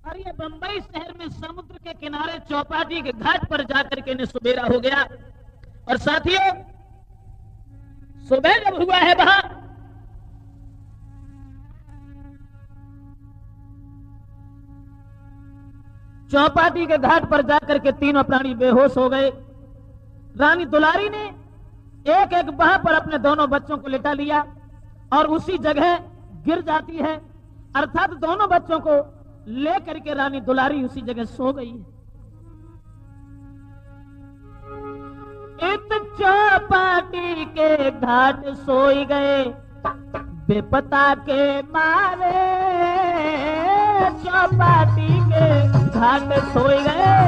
और ये बंबई शहर में समुद्र के किनारे चौपाटी के घाट पर जाकर के इन्हें सुबेरा हो गया। और साथियों, सुबह जब हुआ है वहां चौपाटी के घाट पर जाकर के तीनों प्राणी बेहोश हो गए। रानी दुलारी ने एक एक बाह पर अपने दोनों बच्चों को लिटा लिया और उसी जगह गिर जाती है, अर्थात दोनों बच्चों को लेकर के रानी दुलारी उसी जगह सो गई है। इत चौपाटी के घाट सोई गए बेपता के मारे, चौपाटी के घाट सोई गए,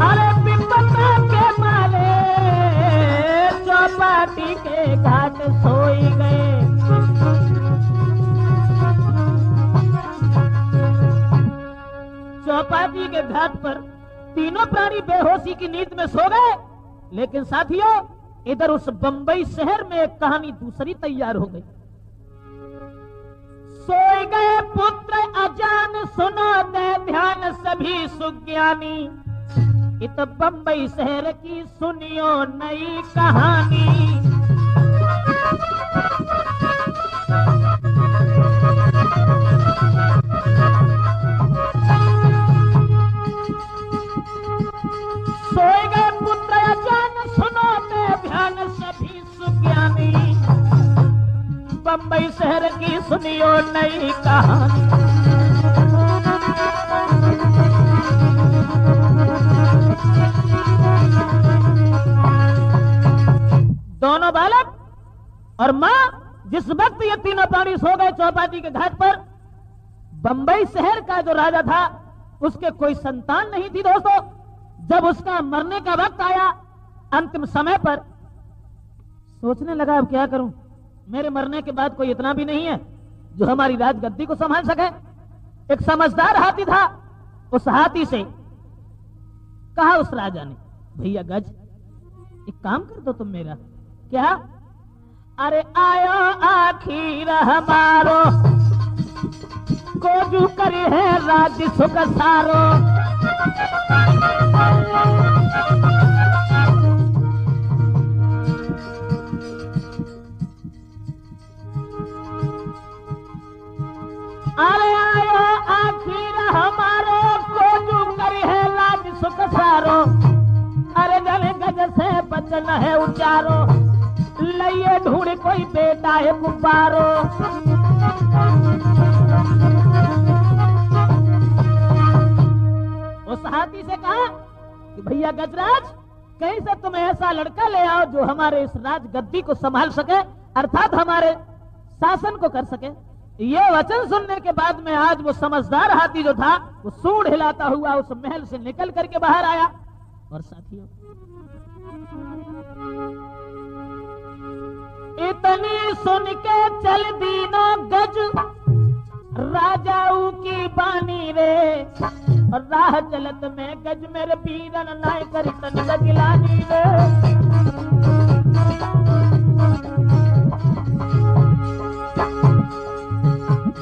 अरे बेपता के मारे चौपाटी के घाट सोई गए। चौपाटी के घाट पर तीनों प्राणी बेहोशी की नींद में सो गए। लेकिन साथियों, इधर उस बंबई शहर में एक कहानी दूसरी तैयार हो गई। सोए गए पुत्र अजान, सुनो दे ध्यान सभी सुज्ञानी, इत बंबई शहर की सुनियो नई कहानी। सोए गए पुत्र अजान, सुनो दे ध्यान सभी सुज्ञानी, बंबई शहर की सुनियो नई कहानी। दोनों बालक और मां जिस वक्त ये तीनों प्राणी सो गए चौपाटी के घाट पर, बंबई शहर का जो राजा था उसके कोई संतान नहीं थी। दोस्तों, जब उसका मरने का वक्त आया अंतिम समय पर, सोचने लगा अब क्या करूं, मेरे मरने के बाद कोई इतना भी नहीं है जो हमारी राजगद्दी को संभाल सके। एक समझदार हाथी था, उस हाथी से कहा उस राजा ने, भैया गज एक काम कर दो तुम मेरा। क्या? अरे आयो आखिर हमारो कोजू करी है राज्य सुख सारो, अरे आयो आखिर हमारो कोजू करी है राज्य सुख सारो, अरे जल गज से बचन है उचारो, लइए ढूंढ कोई बेटा है गुब्बारो। उस हाथी से कहा कि भैया गजराज, कहीं से तुम ऐसा लड़का ले आओ जो हमारे इस राजगद्दी को संभाल सके, अर्थात हमारे शासन को कर सके। ये वचन सुनने के बाद में आज वो समझदार हाथी जो था वो सूंड हिलाता हुआ उस महल से निकल करके बाहर आया। और साथियों, इतनी सुन के चल दीनो गज राजाऊ की बानी रे, और राह चलत में गज मेरे पीरन नाय करी तन गजलानी रे।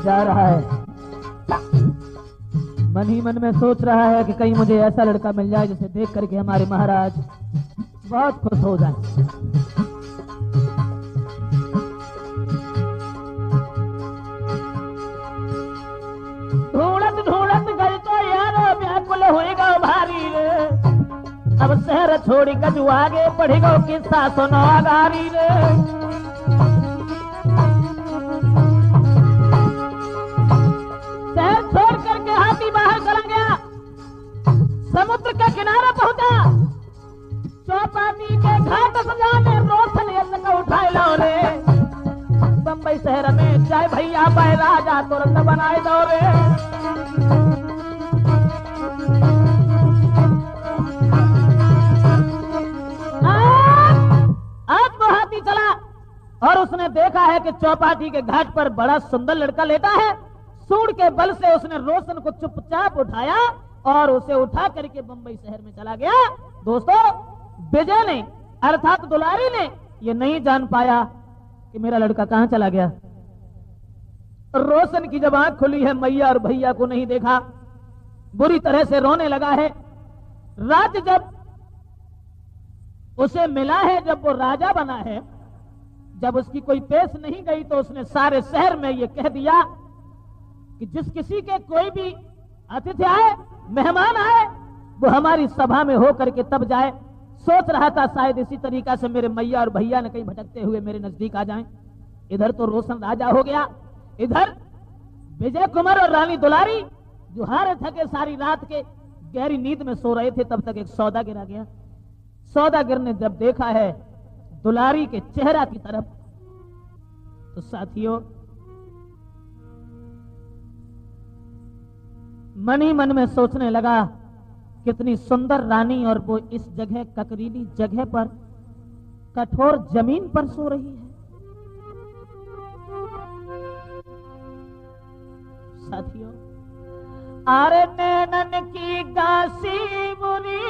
जा रहा है, मन ही मन में सोच रहा है कि कहीं मुझे ऐसा लड़का मिल जाए जिसे देख करके हमारे महाराज बहुत खुश हो जाए। ढूंढत ढूंढत गई तो यार व्याकुल होएगा भारी रे, अब शहर छोड़ी गजू आगे बढ़ेगा किस्सा सुनो आगारी रे। शहर छोड़ करके हाथी बाहर चला गया, समुद्र का किनारा पहुंचा, चौपाटी के घाट सजाने रोशन यत्न को उठाए लो रे, बंबई शहर में चाहे भैया पाए राजा तुरंत बनाए दो रे। आज वो हाथी चला और उसने देखा है कि चौपाटी के घाट पर बड़ा सुंदर लड़का लेटा है। सूंड के बल से उसने रोशन को चुपचाप उठाया और उसे उठा करके बंबई शहर में चला गया। दोस्तों, विजय ने अर्थात दुलारी ने ये नहीं जान पाया कि मेरा लड़का कहां चला गया। रोशन की जब आंख खुली है, मैया और भैया को नहीं देखा, बुरी तरह से रोने लगा है। राज्य जब उसे मिला है, जब वो राजा बना है, जब उसकी कोई पेश नहीं गई तो उसने सारे शहर में ये कह दिया कि जिस किसी के कोई भी अतिथि आए, मेहमान आए, वो हमारी सभा में होकर के तब जाए। सोच रहा था शायद इसी तरीका से मेरे मैया और भैया ने कहीं भटकते हुए मेरे नजदीक आ जाएं। इधर तो रोशन राजा हो गया, इधर विजय कुमार और रानी दुलारी जो हारे थके सारी रात के गहरी नींद में सो रहे थे, तब तक एक सौदागर आ गया। सौदागर ने जब देखा है दुलारी के चेहरा की तरफ, तो साथियों मन ही मन में सोचने लगा कितनी सुंदर रानी, और वो इस जगह ककरीली जगह पर कठोर जमीन पर सो रही है। साथियों आरे नैनन की गासी बुरी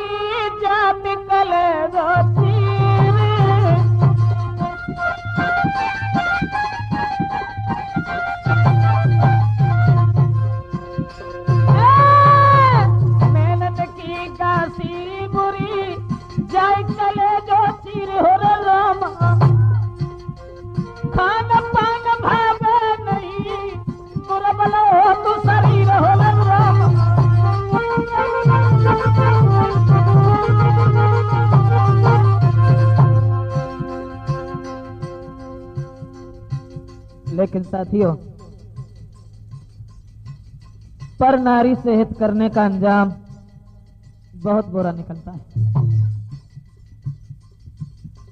जात कले रोती जाय चले जो चीर हो रामा, खान पान भावे नहीं, दुर्बल हो तू शरीर हो रामा। लेकिन साथियों, पर नारी से हित करने का अंजाम बहुत बुरा निकलता है।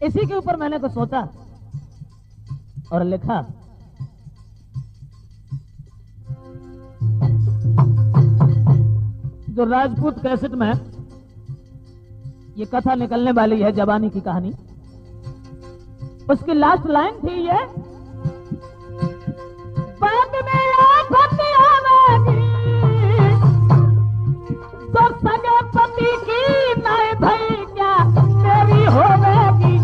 इसी के ऊपर मैंने तो सोचा और लिखा। जो राजपूत कैसेट में ये कथा निकलने वाली है, जवानी की कहानी, उसकी लास्ट लाइन थी ये, बाद में आफत आवेगी तो सगे पति की नाय भई क्या तेरी होवेगी।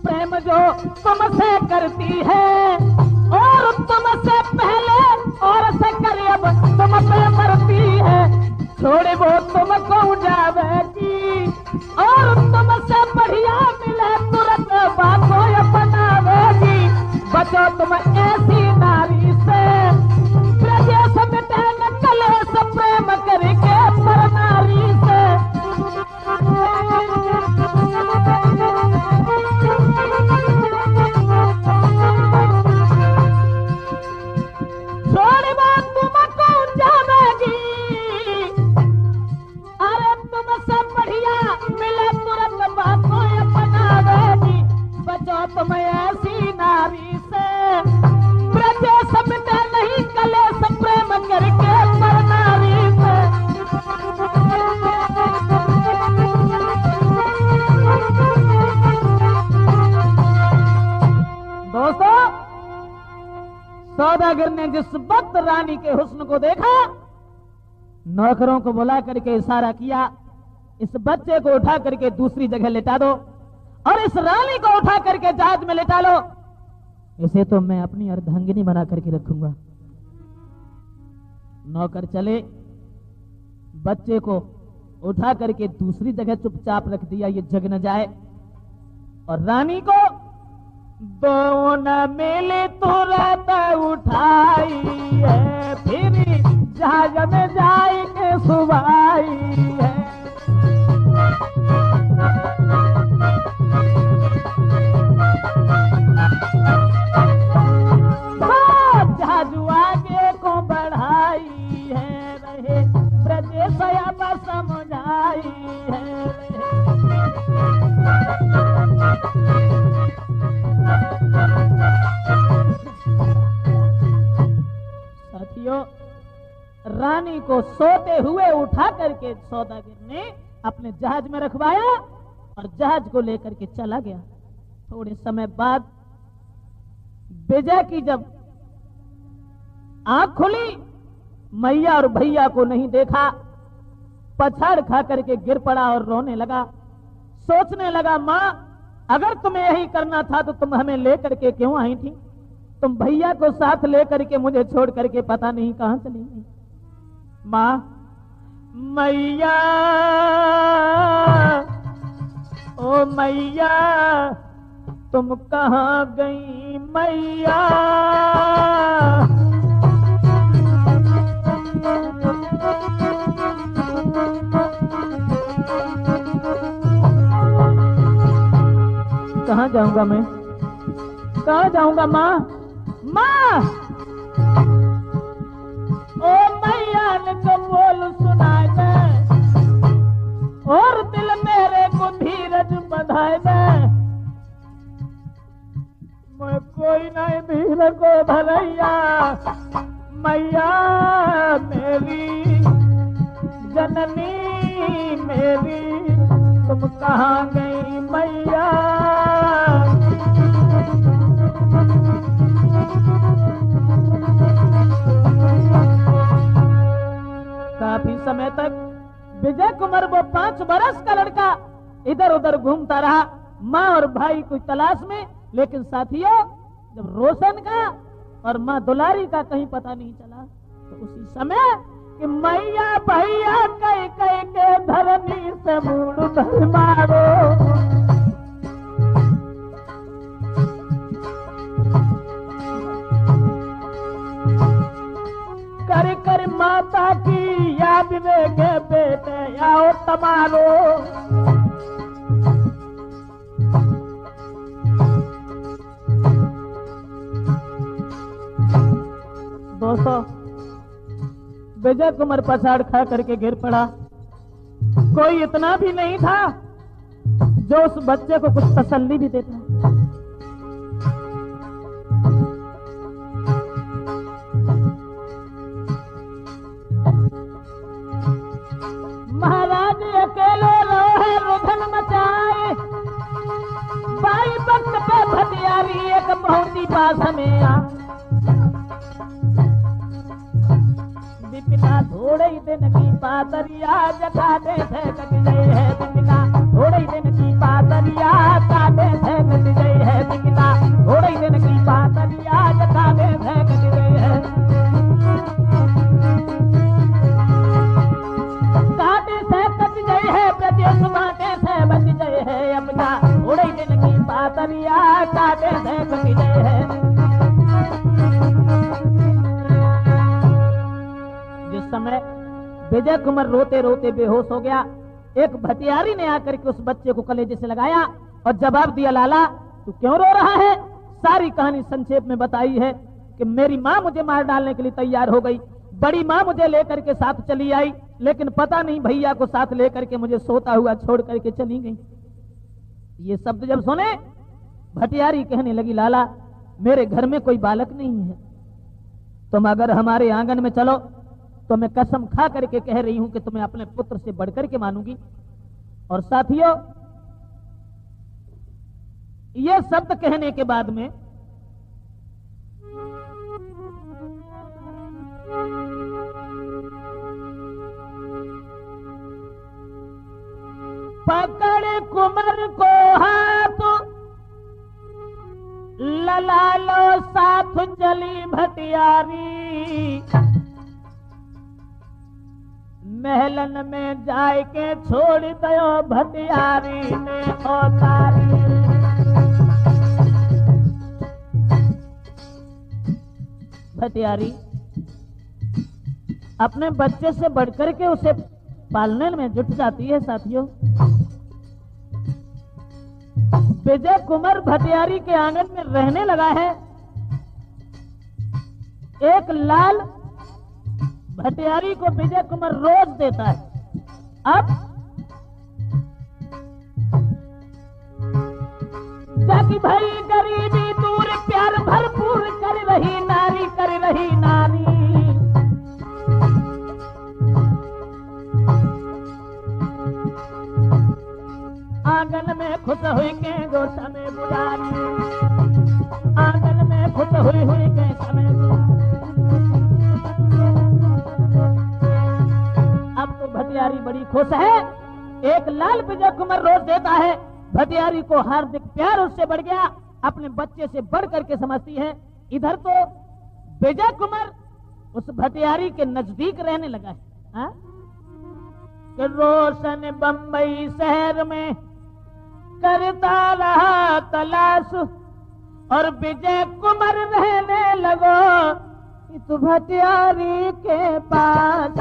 प्रेम जो तुमसे करती है और तुमसे पहले और से करीब तुम पे मरती है, छोड़े वो तुमको जावेगी और तुमसे बढ़िया मिले तुरंत बातों अपनावेगी। बचो तुम ऐसी नारी से, प्रदेश मिटे न कलेश प्रेम करके पर नारी से। छोड़ बात तुमको जावेगी, अरे तुमसे बढ़िया मिले तुरंत बातों अपनावेगी। बचो तुम ऐसी नारी से, प्रदेश मिटे नहीं कलेश प्रेम करके पर नारी से। दोस्तों, सौदागर ने जिस वक्त रानी के हुस्न को देखा, नौकरों को बुला करके इशारा किया, इस बच्चे को उठा करके दूसरी जगह लेटा दो और इस रानी को उठा करके जहाज में लेटा लो, इसे तो मैं अपनी अर्धांगिनी बना करके रखूंगा। नौकर चले, बच्चे को उठा करके दूसरी जगह चुपचाप रख दिया, ये जग न जाए। और रानी को दो न मिले तुरंत उठाई है, फिर जहाज में जाए के सुबाई है। जहाज आगे को बढ़ाई है, रहे प्रदेश अब समझाई है। साथियों, रानी को सोते हुए उठा करके सौदागर ने अपने जहाज में रखवाया और जहाज को लेकर के चला गया। थोड़े समय बाद विजय की जब आंख खुली, मैया और भैया को नहीं देखा, पछाड़ खा करके गिर पड़ा और रोने लगा। सोचने लगा, मां अगर तुम्हें यही करना था तो तुम हमें लेकर के क्यों आई थी? तुम भैया को साथ लेकर के मुझे छोड़ करके पता नहीं कहां चली गई। माँ, मैया, ओ मैया, तुम कहां गई मैया? कहां जाऊंगा मैं, कहां जाऊंगा माँ? माँ, ओ मैया ने तो बोल सुनाए दे, और दिल मेरे को धीरज बधाए दे। मैं कोई नहीं धीरज को भरैया, मैया मेरी जननी मेरी, तुम कहाँ गई मैया? काफी समय तक विजय कुमार, वो 5 बरस का लड़का, इधर उधर घूमता रहा माँ और भाई की तलाश में। लेकिन साथियों, जब रोशन का और माँ दुलारी का कहीं पता नहीं चला, तो उसी समय कि मैया भैया कई कई के धरनी से मुड़ धर मारो, कर कर माता की याद देखे बेटे आओ तमारो। दोस्तों, विजय कुमार पछाड़ खा करके गिर पड़ा। कोई इतना भी नहीं था जो उस बच्चे को कुछ तसल्ली भी देता। महाराज अकेले रोहे रुधन मचाए, बाई वक्त पे भटियारी एक बहुती पास में आ। बिपिना थोड़े ही दिन की पातरिया जगाते थे कट गई है बिपिना, थोड़े ही दिन की पातरिया काटे थे कट गई है बिपिना, थोड़े ही दिन की पातरिया जगाते थे कट गई है। काटे से कट गई है प्रदेश बाटे से बच गए है अपना, थोड़े ही दिन की पातरिया काटे से कट गई है। समय विजय कुमार रोते रोते बेहोश हो गया। एक भटियारी ने आकर के उस बच्चे को कलेजे से लगाया और जवाब दिया, लाला तू क्यों रो रहा है? सारी कहानी संक्षेप में बताई है कि मेरी माँ मुझे मार डालने के लिए तैयार हो गई, बड़ी माँ मुझे लेकर के साथ चली आई, लेकिन पता नहीं भैया को साथ लेकर के मुझे सोता हुआ छोड़ करके चली गई। ये शब्द जब सुने, भटियारी कहने लगी, लाला मेरे घर में कोई बालक नहीं है, तुम अगर हमारे आंगन में चलो तो मैं कसम खा करके कह रही हूं कि तुम्हें अपने पुत्र से बढ़कर के मानूंगी। और साथियों, ये शब्द कहने के बाद में पकड़ कुमार को हाथ लला लो साथ चली भटियारी, महलन में जाए के छोड़ दयो भटियारी ने औतारी। भटियारी अपने बच्चे से बढ़कर के उसे पालने में जुट जाती है। साथियों, विजय कुमार भटियारी के आंगन में रहने लगा है। एक लाल भटियारी को विजय कुमार रोज देता है। अब जाकी भाई गरीबी दूर प्यार भरपूर कर रही नारी, कर रही नारी। आंगन में खुश हुई के जो समय गुजारी, आंगन में खुश हुई हुई के समय गुजारी। अब तो भटियारी बड़ी खुश है। एक लाल विजय कुमार रोज देता है। भटियारी को हार्दिक प्यार उससे बढ़ गया, अपने बच्चे से बढ़ करके समझती है। इधर तो विजय कुमार उस भटियारी के नजदीक रहने लगा है। हाँ? कि रोशन बंबई शहर में करता रहा तलाश और विजय कुमार रहने लगो इस भटियारी के पास।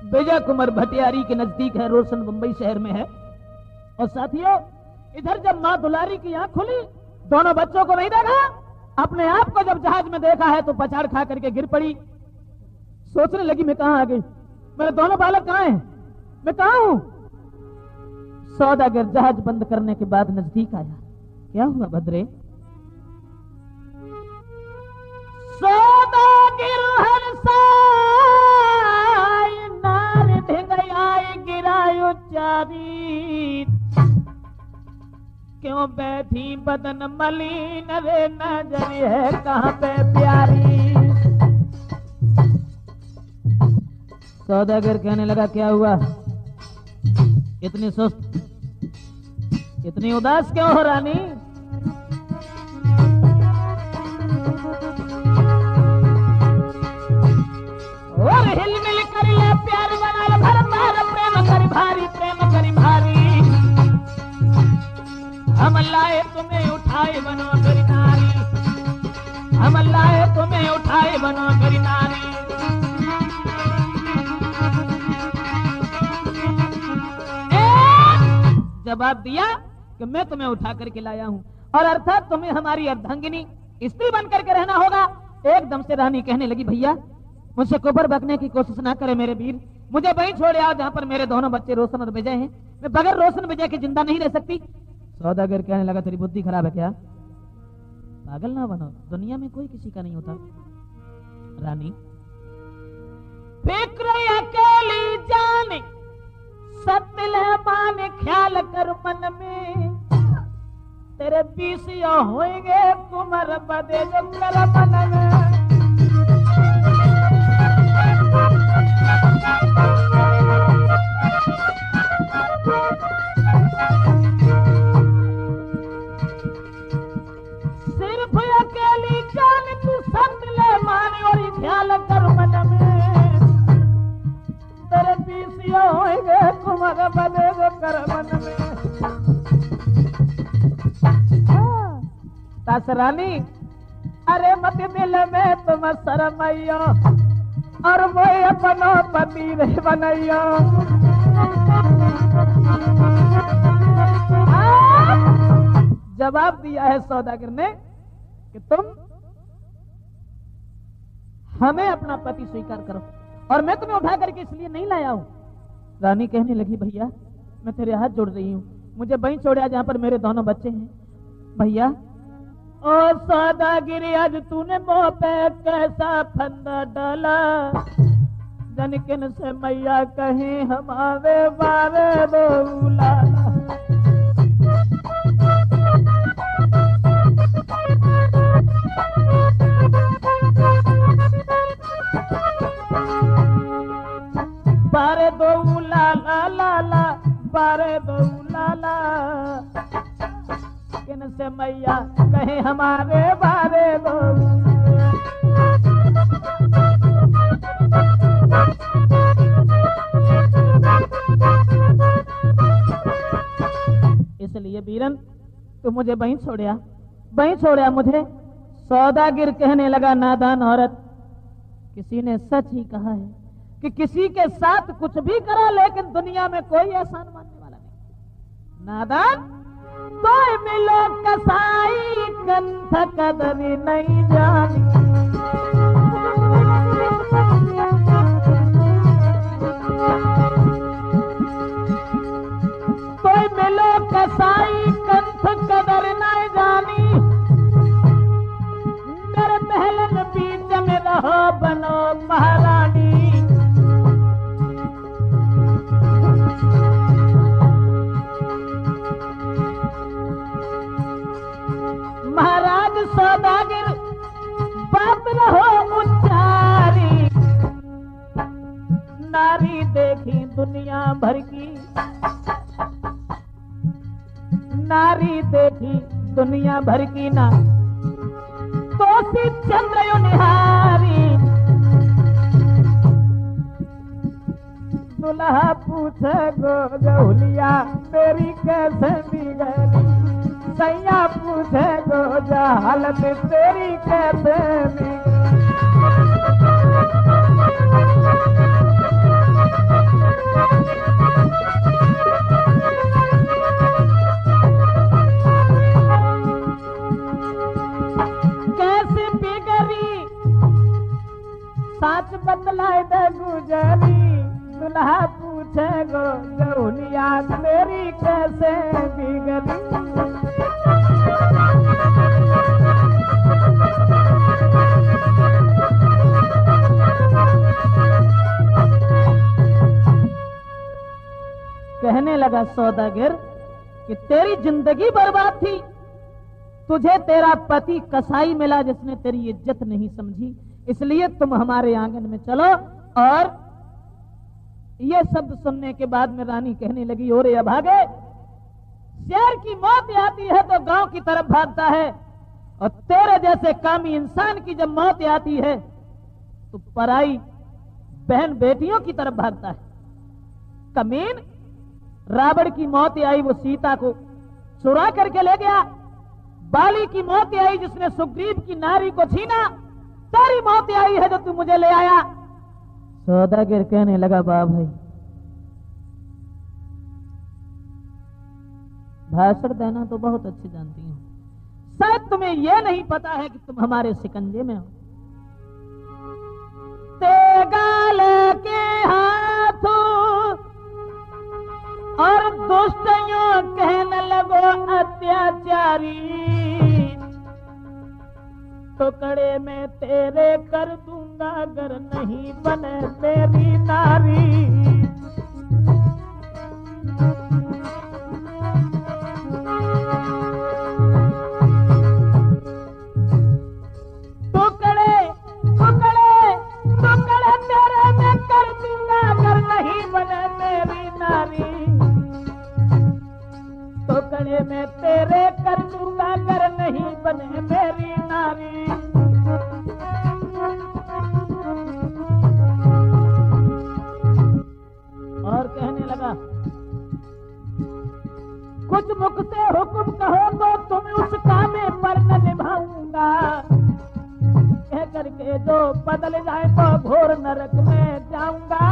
विजय कुमार भटियारी के नजदीक है, रोशन बंबई शहर में है। और साथियों, इधर जब माँ दुलारी की आंख खुली, दोनों बच्चों को नहीं देखा, अपने आप को जब जहाज में देखा है तो पछाड़ खा करके गिर पड़ी। सोचने लगी मैं कहां आ गई, मेरे दोनों बालक कहां हैं, मैं कहां हूं। सौदागर जहाज बंद करने के बाद नजदीक आया। क्या हुआ भद्रे? सौदागर हर साई नार ढिंगयाई गिरायो चारी, क्यों बैठी बदन मलिन रे नजर है कहां पे प्यारी। सौदागर कहने लगा क्या हुआ, इतनी सुस्त, इतनी उदास क्यों हो रानी? और हिल मिल कर ले प्यार बना ले भर मार प्रेम करी भारी, प्रेम करी भारी। हम लाए तुम्हें उठाए बनो करी नारी, हम लाए तुम्हें उठाए बनो करी नारी। जवाब दिया कि मैं तुम्हें उठा करके लाया हूं और अर्थात तुम्हें हमारी अर्धांगिनी स्त्री बन करके रहना होगा। एकदम से रानी कहने लगी भैया मुझसे कोबर बकने की कोशिश ना करे मेरे वीर, मुझे वहीं छोड़ आओ जहां पर मेरे दोनों बच्चे रोशन और विजय हैं। मैं बगैर रोशन विजय के जिंदा नहीं रह सकती। सौदागर कहने लगा तेरी बुद्धि खराब है क्या, पागल ना बनो, दुनिया में कोई किसी का नहीं होता। रानी फिक्र अकेली जाने सत्य माने ख्याल कर मन में, तेरे 20 होंगे कुमार बदे जो कर मन में। सिर्फ अकेली जान तू सत्य माने और ख्याल कर मन में, तेरे 20 होंगे कुमार बदे जो कर मन में। रानी अरे मत दिल में तुम शरमैया और वो अपनो पति रे बनैया। जवाब दिया है सौदागर ने कि तुम हमें अपना पति स्वीकार करो और मैं तुम्हें उठा करके इसलिए नहीं लाया हूं। रानी कहने लगी भैया मैं तेरे हाथ जोड़ रही हूं, मुझे वहीं छोड़ा जहां पर मेरे दोनों बच्चे हैं। भैया ओ सौदागिरी आज तूने मुंह पे कैसा फंदा डाला, जनकिन से मैया कहीं हमारे बारे बोला। बारे दो लाला लाला, बारे दो लाला, किन से मैया कहे हमारे बारे दो। इसलिए वीरन तू मुझे वहीं छोड़या मुझे। सौदागिर कहने लगा नादान औरत, किसी ने सच ही कहा है कि किसी के साथ कुछ भी करा लेकिन दुनिया में कोई एहसान मानने वाला नहीं। नादान कोई मिलो कसाई कंठ कदरी नहीं जानी, कोई मिलो कसाई कंठ कदर नहीं जानी। मेरे महलन बीच में रहो बनो महारानी। महाराज सौदागिर बाप रहो उच्चारी, नारी देखी दुनिया भर की ना तो सी चंद्र निहारी। दुल्हा पूछे गोजहुलिया तेरी कैसे बिगड़ी, सैया पूछे गोजा हालत तेरी कैसे बिगड़ी। कैसे बिगड़ी साच बतलाए दे गुजरी। दुल्हा पूछे गोजहुलिया तेरी कैसे बिगड़ी। कहने लगा सौदागर कि तेरी जिंदगी बर्बाद थी, तुझे तेरा पति कसाई मिला जिसने तेरी इज्जत नहीं समझी, इसलिए तुम हमारे आंगन में चलो। और ये शब्द सुनने के बाद में रानी कहने लगी, ओरे अभागे, शेर की मौत आती है तो गांव की तरफ भागता है, और तेरे जैसे कामी इंसान की जब मौत आती है तो पराई बहन बेटियों की तरफ भागता है। कमीन, रावण की मौत आई वो सीता को चुरा करके ले गया, बाली की मौत आई जिसने सुग्रीव की नारी को छीना, तेरी मौत आई है जो तू मुझे ले आया। सौदागर कहने लगा, बा भाई भाषण देना तो बहुत अच्छी जानती हूं, शायद तुम्हें यह नहीं पता है कि तुम हमारे शिकंजे में हो। तेगाल के हाथों और दुष्टों कहने लगो अत्याचारी, टुकड़े में तेरे कर दूंगा अगर नहीं बने तेरी नारी। टुकड़े टुकड़े टुकड़े तेरे में कर दूंगा अगर नहीं बने तेरी नारी। टुकड़े में तेरे कर दूंगा अगर नहीं बने मेरी नारी। और कहने लगा, कुछ मुख से हुक्म कहो तो तुम उस काम पर न निभाऊंगा, कह करके जो बदल जाए तो घोर नरक में जाऊंगा।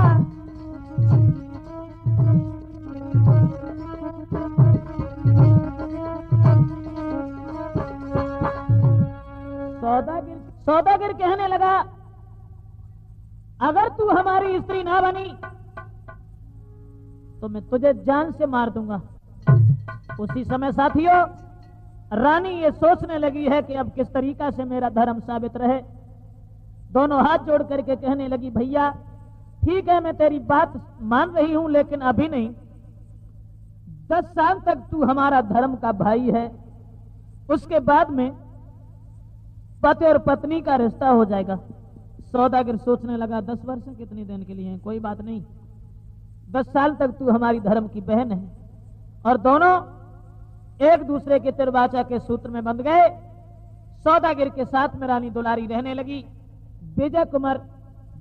सौदागर कहने लगा, अगर तू हमारी स्त्री ना बनी तो मैं तुझे जान से मार दूंगा। उसी समय साथियों, रानी ये सोचने लगी है कि अब किस तरीका से मेरा धर्म साबित रहे। दोनों हाथ जोड़ करके कहने लगी, भैया ठीक है मैं तेरी बात मान रही हूं, लेकिन अभी नहीं, 10 साल तक तू हमारा धर्म का भाई है, उसके बाद में पति और पत्नी का रिश्ता हो जाएगा। सौदागर सोचने लगा, 10 वर्ष कितने दिन के लिए हैं, कोई बात नहीं, 10 साल तक तू हमारी धर्म की बहन है। और दोनों एक दूसरे के तिरवाचा के सूत्र में बंध गए। सौदागर के साथ में रानी दुलारी रहने लगी। विजय कुमार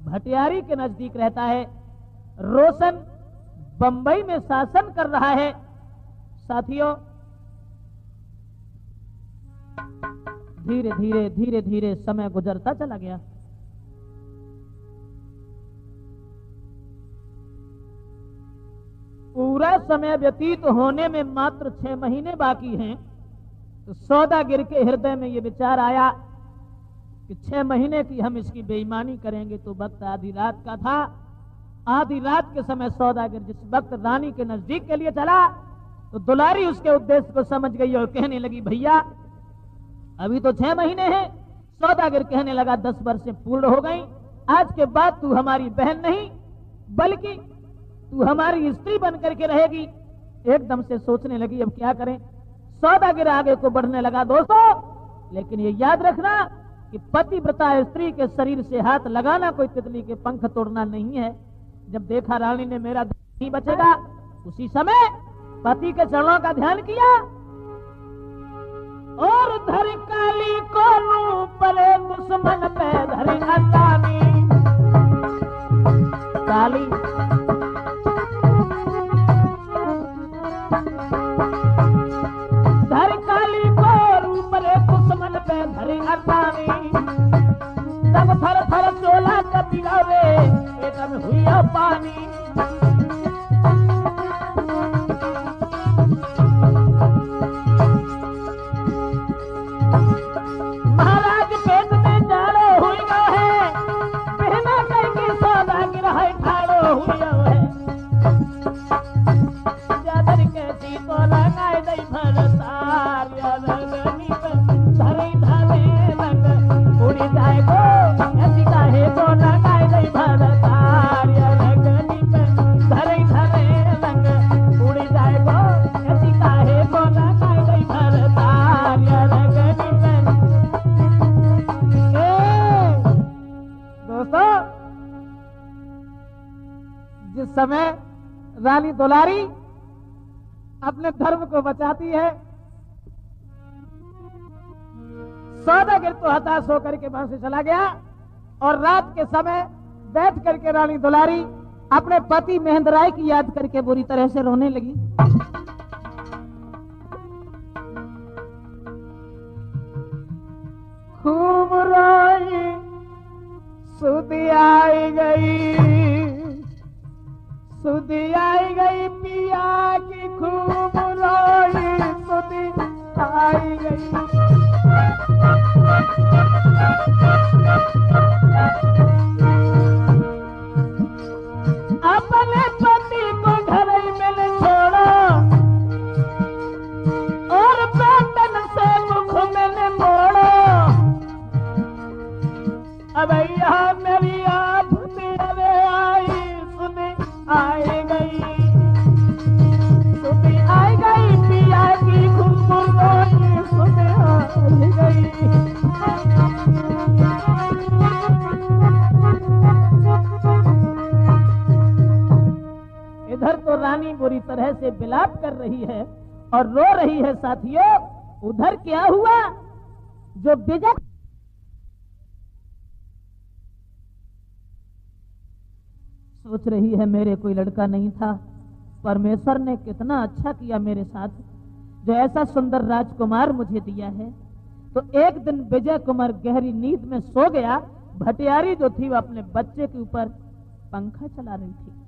भटियारी के नजदीक रहता है, रोशन बंबई में शासन कर रहा है। साथियों, धीरे धीरे धीरे धीरे समय गुजरता चला गया। पूरा समय व्यतीत होने में मात्र 6 महीने बाकी हैं, तो सौदागर के हृदय में यह विचार आया कि 6 महीने की हम इसकी बेईमानी करेंगे तो वक्त आधी रात का था। आधी रात के समय सौदागर जिस वक्त रानी के नजदीक के लिए चला तो दुलारी उसके उद्देश्य को समझ गई और कहने लगी, भैया अभी तो 6 महीने हैं। सौदागर कहने लगा, 10 वर्षें पूर्ण हो गई, आज के बाद तू हमारी बहन नहीं बल्कि तू हमारी स्त्री बन करके रहेगी। एकदम से सोचने लगी अब क्या करें। सौदागर आगे को बढ़ने लगा। दोस्तों, लेकिन ये याद रखना कि पतिव्रता स्त्री के शरीर से हाथ लगाना कोई तितली के पंख तोड़ना नहीं है। जब देखा रानी ने मेरा नहीं बचेगा, उसी समय पति के चरणों का ध्यान किया और धरी काली को रूप रे दुश्मन पे धरी असामी काली धरी काली को रूप रे दुश्मन पे धरी असामी तब थर थर चोला कपिलावे एकदम हुई पानी समय रानी दुलारी अपने धर्म को बचाती है, सौदागर तो हताश होकर के वहां से चला गया और रात के समय बैठ करके रानी दुलारी अपने पति महेंद्र राय की याद करके बुरी तरह से रोने लगी। खूब रोई सुधी आई गई सुधी आई गई पिया की खूब रोई सुधी आई गई। अपने पति को घर में छोड़ा और बेटन से मुख में मोड़ा। अब यहाँ मेरी आप आई सुधी आई गई सुधी आई गई पिया की खूब रोई सुधी आई गई। इधर तो रानी बुरी तरह से विलाप कर रही है और रो रही है साथियों। उधर क्या हुआ, जो विजय सोच रही है मेरे कोई लड़का नहीं था, परमेश्वर ने कितना अच्छा किया मेरे साथ, जो ऐसा सुंदर राजकुमार मुझे दिया है। तो एक दिन विजय कुमार गहरी नींद में सो गया। भटियारी जो थी वो अपने बच्चे के ऊपर पंखा चला रही थी।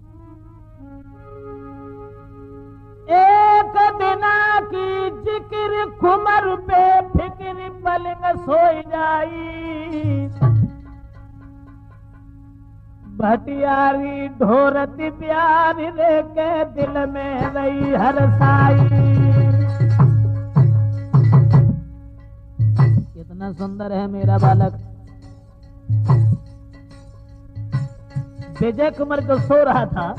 एक दिना की जिक्र कुमर पे फिक्र पलंग सोई जाई। भटियारी ढोरती प्यारी रे के दिल में रही हरसाई। कितना सुंदर है मेरा बालक। विजय कुमार जो सो रहा था,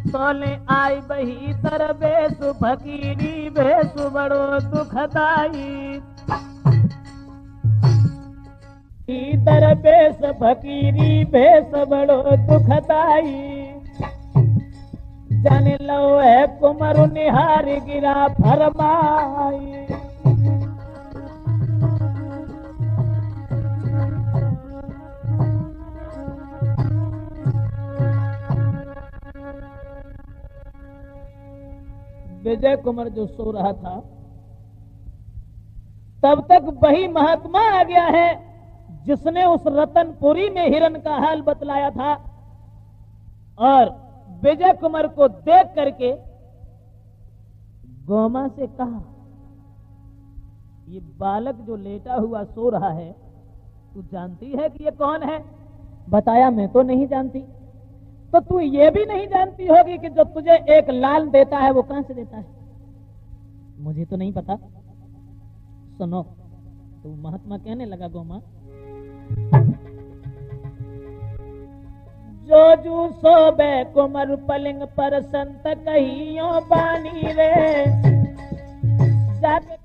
सोले आई बही तर बेसु फकीरी बेसु बड़ो दुखदाई। इधर बेस फकीरी बेस बड़ो दुखदाई। जन लो है कुमर निहार गिरा फरमाई। विजय कुमार जो सो रहा था, तब तक वही महात्मा आ गया है जिसने उस रतनपुरी में हिरण का हाल बतलाया था। और विजय कुमार को देख करके गोमा से कहा, ये बालक जो लेटा हुआ सो रहा है, तू जानती है कि ये कौन है? बताया, मैं तो नहीं जानती। तो तू ये भी नहीं जानती होगी कि जो तुझे एक लाल देता है वो कहां से देता है? मुझे तो नहीं पता। सुनो। तो महात्मा कहने लगा, गोमा, जो जू सोबे कुमर पलिंग पर संत कहियो बानी रे, जाके